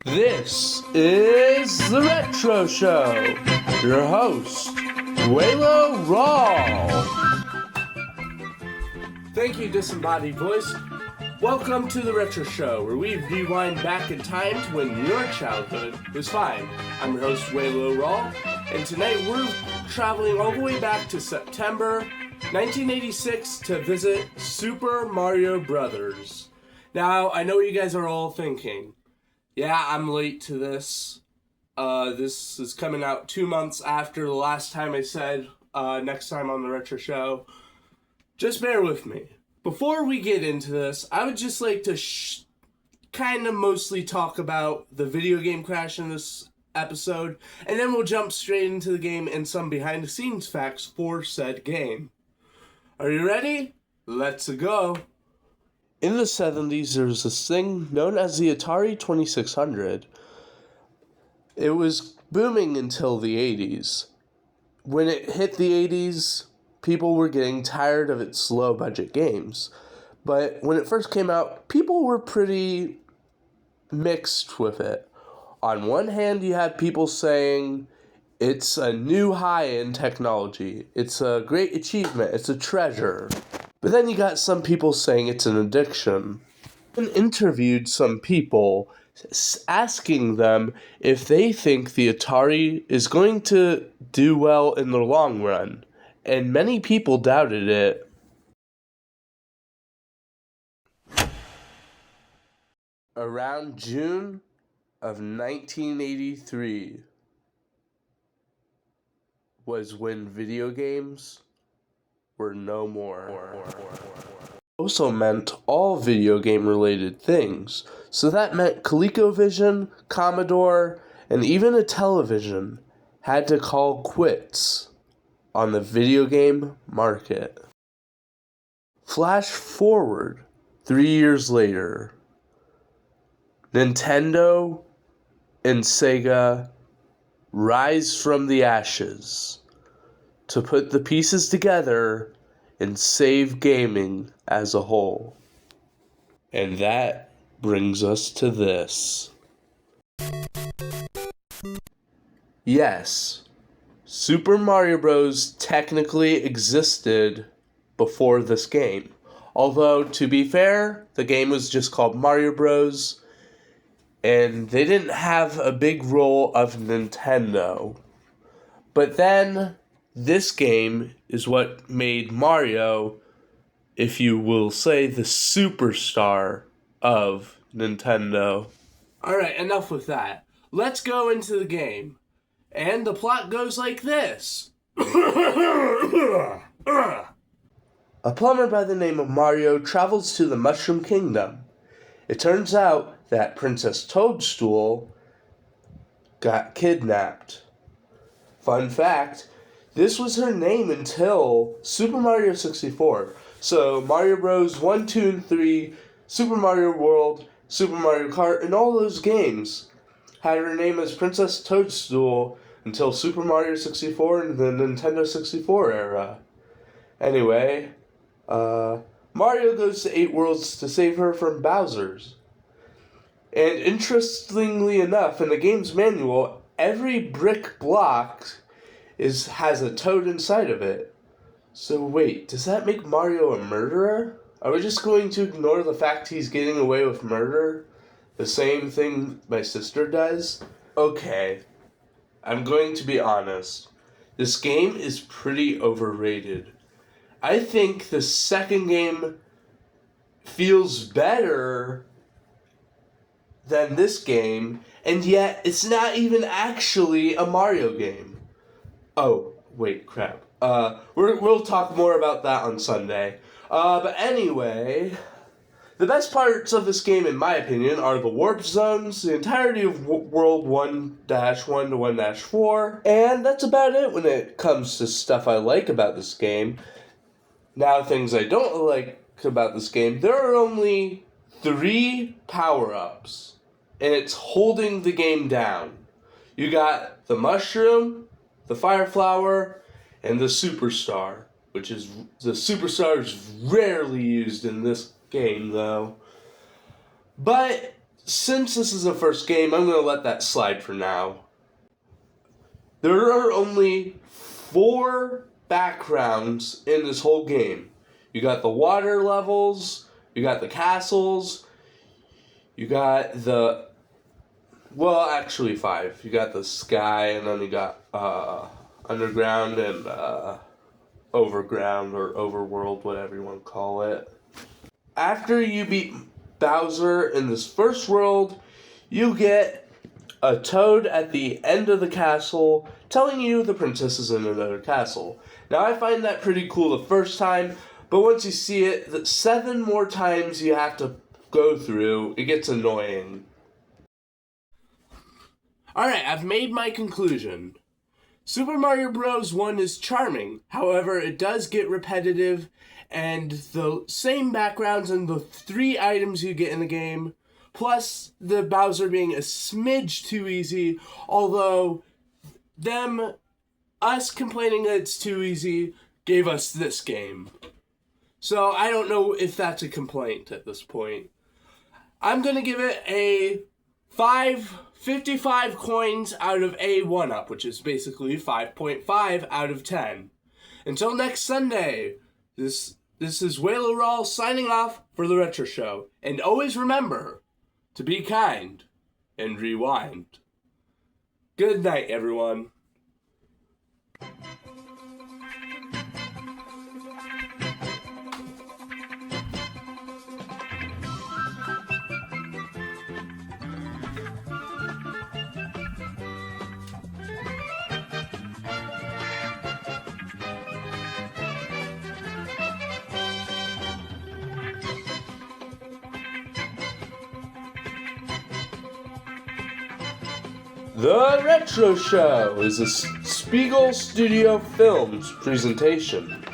This is The Retro Show. Your host, Waylon Rawl. Thank you, disembodied voice. Welcome to The Retro Show, where we rewind back in time to when your childhood was fine. I'm your host, Waylon Rawl, and tonight we're traveling all the way back to September 1986 to visit Super Mario Brothers. Now, I know what you guys are all thinking. Yeah, I'm late to this. This is coming out 2 months after the last time I said next time on The Retro Show. Just bear with me. Before we get into this, I would just like to kind of mostly talk about the video game crash in this episode, and then we'll jump straight into the game and some behind-the-scenes facts for said game. Are you ready? Let's go! In the 70s, there was this thing known as the Atari 2600. It was booming until the 80s. When it hit the 80s, people were getting tired of its low-budget games. But when it first came out, people were pretty mixed with it. On one hand, you had people saying, it's a new high-end technology. It's a great achievement. It's a treasure. But then you got some people saying it's an addiction. I interviewed some people asking them if they think the Atari is going to do well in the long run. And many people doubted it. Around June of 1983 was when video games were no more. Also meant all video game related things. So that meant ColecoVision, Commodore, and even a television had to call quits on the video game market. Flash forward 3 years later, Nintendo and Sega rise from the ashes to put the pieces together and save gaming as a whole. And that brings us to this. Yes, Super Mario Bros. Technically existed before this game. Although, to be fair, the game was just called Mario Bros. And they didn't have a big role of Nintendo. But then, this game is what made Mario, if you will say, the superstar of Nintendo. Alright, enough with that. Let's go into the game. And the plot goes like this. A plumber by the name of Mario travels to the Mushroom Kingdom. It turns out that Princess Toadstool got kidnapped. Fun fact, this was her name until Super Mario 64. So Mario Bros. 1, 2, and 3, Super Mario World, Super Mario Kart, and all those games had her name as Princess Toadstool until Super Mario 64 and the Nintendo 64 era. Anyway, Mario goes to 8 worlds to save her from Bowser's. And interestingly enough, in the game's manual, every brick block has a toad inside of it. So wait, does that make Mario a murderer? Are we just going to ignore the fact he's getting away with murder? The same thing my sister does? Okay, I'm going to be honest. This game is pretty overrated. I think the second game feels better than this game, and yet it's not even actually a Mario game. Oh, wait, crap. We'll talk more about that on Sunday. But anyway, the best parts of this game, in my opinion, are the warp zones, the entirety of World 1-1 to 1-4, and that's about it when it comes to stuff I like about this game. Now, things I don't like about this game, there are only 3 power-ups, and it's holding the game down. You got the mushroom, the fire flower, and the superstar, which is, the superstar is rarely used in this game, though. But since this is the first game, I'm going to let that slide for now. There are only 4 backgrounds in this whole game. You got the water levels, you got the castles, you got the... Well, actually 5. You got the sky, and then you got underground and overground or overworld, whatever you want to call it. After you beat Bowser in this first world, you get a toad at the end of the castle telling you the princess is in another castle. Now, I find that pretty cool the first time, but once you see it, 7 more times you have to go through, it gets annoying. Alright, I've made my conclusion. Super Mario Bros. 1 is charming, however, it does get repetitive, and the same backgrounds and the 3 items you get in the game, plus the Bowser being a smidge too easy, although us complaining that it's too easy gave us this game. So I don't know if that's a complaint at this point. I'm going to give it a 55 coins out of a 1-up, which is basically 5.5 out of 10. Until next Sunday, this is Waylo Rawl signing off for The Retro Show. And always remember to be kind and rewind. Good night, everyone. The Retro Show is a Spiegel Studio Films presentation.